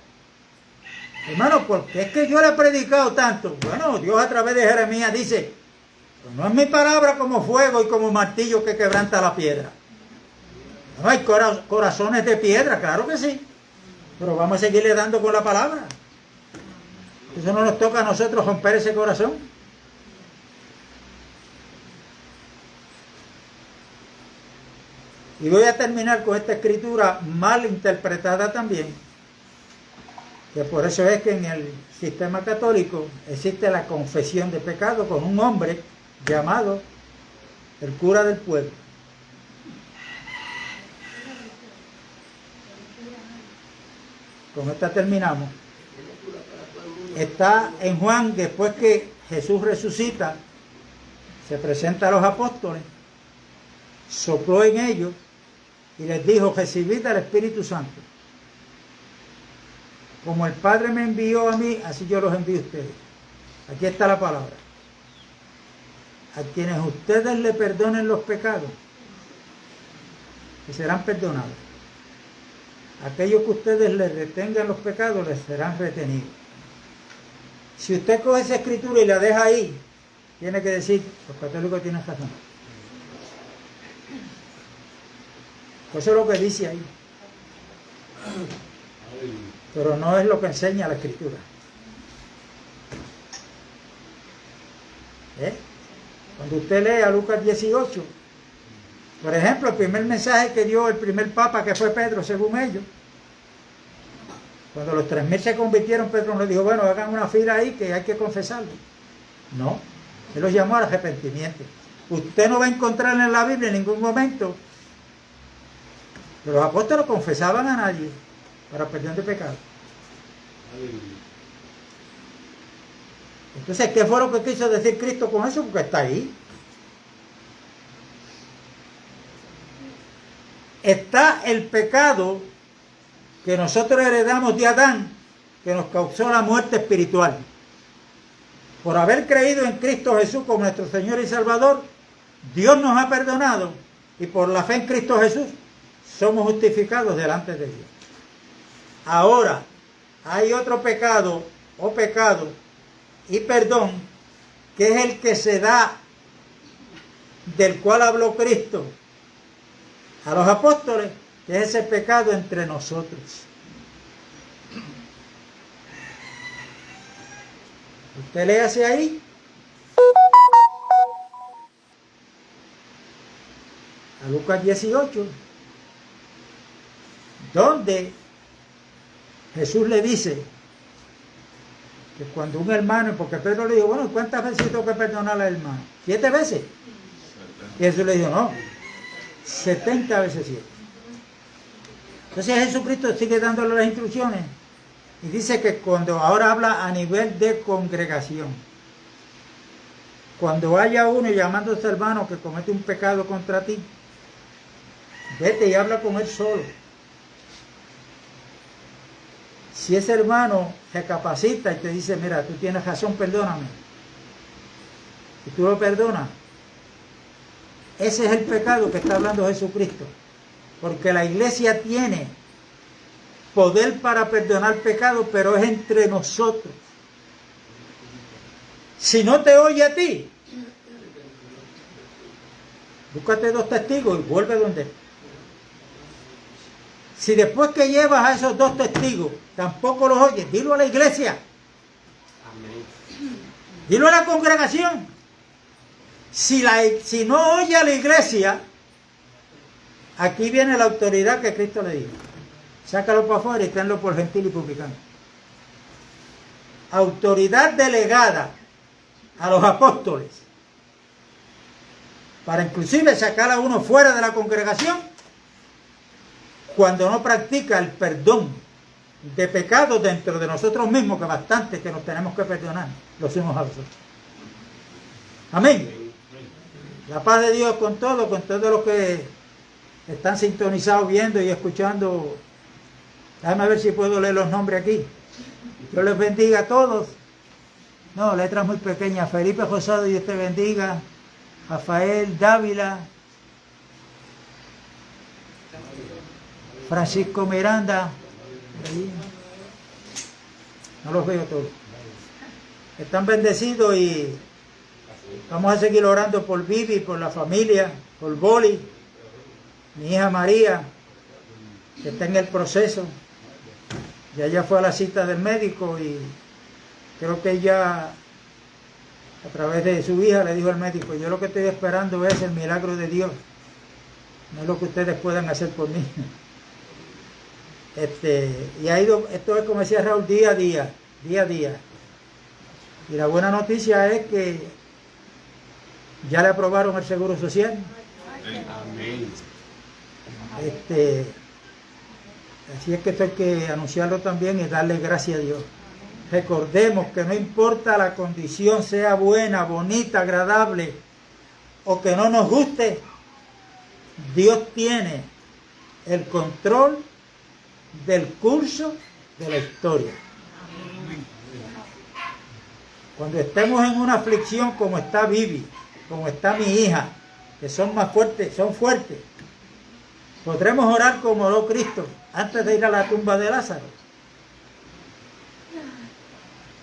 hermano, porque es que yo le he predicado tanto. Bueno, Dios a través de Jeremías dice, no es mi palabra como fuego y como martillo que quebranta la piedra. No hay corazones de piedra, claro que sí, pero vamos a seguirle dando con la palabra. Eso no nos toca a nosotros romper ese corazón. Y voy a terminar con esta escritura mal interpretada también, que por eso es que en el sistema católico existe la confesión de pecado con un hombre llamado el cura del pueblo. Con esta terminamos. Está en Juan, después que Jesús resucita, se presenta a los apóstoles, sopló en ellos y les dijo, recibid al Espíritu Santo. Como el Padre me envió a mí, así yo los envío a ustedes. Aquí está la palabra. A quienes ustedes le perdonen los pecados, que serán perdonados. Aquellos que ustedes le retengan los pecados, les serán retenidos. Si usted coge esa escritura y la deja ahí, tiene que decir, los católicos tienen razón. Eso es lo que dice ahí. Pero no es lo que enseña la escritura. Cuando usted lea Lucas 18, por ejemplo, el primer mensaje que dio el primer papa, que fue Pedro, según ellos, cuando los 3.000 se convirtieron, Pedro les dijo, bueno, hagan una fila ahí que hay que confesarlo. No, él los llamó al arrepentimiento. Usted no va a encontrar en la Biblia en ningún momento que los apóstoles confesaban a nadie para perdón de pecado. Entonces, ¿qué fue lo que quiso decir Cristo con eso? Porque está ahí. Está el pecado que nosotros heredamos de Adán, que nos causó la muerte espiritual. Por haber creído en Cristo Jesús como nuestro Señor y Salvador, Dios nos ha perdonado y por la fe en Cristo Jesús somos justificados delante de Dios. Ahora, hay otro pecado o pecado y perdón, que es el que se da, del cual habló Cristo a los apóstoles, que es ese pecado entre nosotros. Usted léase ahí. A Lucas 18, donde Jesús le dice que cuando un hermano, porque Pedro le dijo, bueno, ¿cuántas veces tengo que perdonar al hermano? 7 veces. Y Jesús le dijo, no, 70 veces 7. Entonces Jesucristo sigue dándole las instrucciones y dice que cuando ahora habla a nivel de congregación, cuando haya uno llamando a su hermano que comete un pecado contra ti, vete y habla con él solo. Si ese hermano se capacita y te dice, mira, tú tienes razón, perdóname, y tú lo perdonas, ese es el pecado que está hablando Jesucristo. Porque la iglesia tiene poder para perdonar pecados, pero es entre nosotros. Si no te oye a ti, búscate 2 testigos y vuelve donde él. Si después que llevas a esos 2 testigos tampoco los oyes, dilo a la iglesia. Dilo a la congregación. Si no oye a la iglesia, aquí viene la autoridad que Cristo le dijo. Sácalo para afuera y tenlo por gentil y publicano. Autoridad delegada a los apóstoles para inclusive sacar a uno fuera de la congregación cuando no practica el perdón de pecados dentro de nosotros mismos, que bastante que nos tenemos que perdonar los unos a los otros. Amén. La paz de Dios con todos los que están sintonizados viendo y escuchando. Déjame ver si puedo leer los nombres aquí. Dios les bendiga a todos. No, letras muy pequeñas. Felipe Josado, Dios te bendiga. Rafael Dávila. Francisco Miranda. No los veo todos. Están bendecidos y vamos a seguir orando por Vivi, por la familia, por Boli, mi hija María, que está en el proceso. Ya ella fue a la cita del médico y creo que ella, a través de su hija, le dijo al médico: yo lo que estoy esperando es el milagro de Dios, no es lo que ustedes puedan hacer por mí. Y ha ido, esto es como decía Raúl, día a día. Y la buena noticia es que ya le aprobaron el seguro social. Amén. Así es que esto hay que anunciarlo también y darle gracias a Dios. Recordemos que no importa la condición, sea buena, bonita, agradable o que no nos guste, Dios tiene el control del curso de la historia. Cuando estemos en una aflicción como está Vivi, como está mi hija, que son más fuertes, son fuertes, podremos orar como oró Cristo antes de ir a la tumba de Lázaro.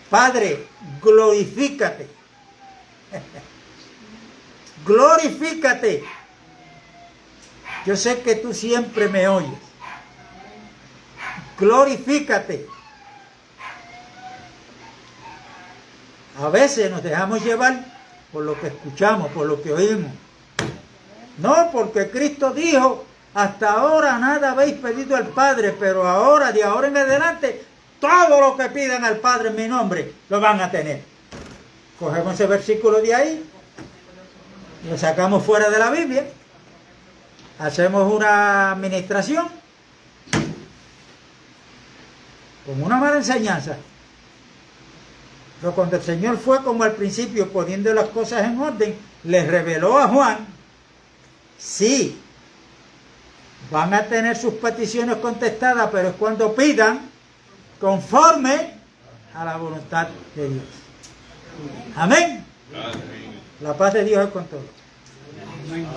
Padre, glorifícate. Glorifícate. Yo sé que tú siempre me oyes. Glorifícate. A veces nos dejamos llevar por lo que escuchamos, por lo que oímos. No, porque Cristo dijo: hasta ahora nada habéis pedido al Padre, pero ahora, de ahora en adelante, todo lo que pidan al Padre en mi nombre, lo van a tener. Cogemos ese versículo de ahí, lo sacamos fuera de la Biblia, hacemos una administración con una mala enseñanza. Pero cuando el Señor fue como al principio poniendo las cosas en orden, le reveló a Juan: sí, van a tener sus peticiones contestadas, pero es cuando pidan conforme a la voluntad de Dios. Amén. Amén. La paz de Dios es con todos. Amén.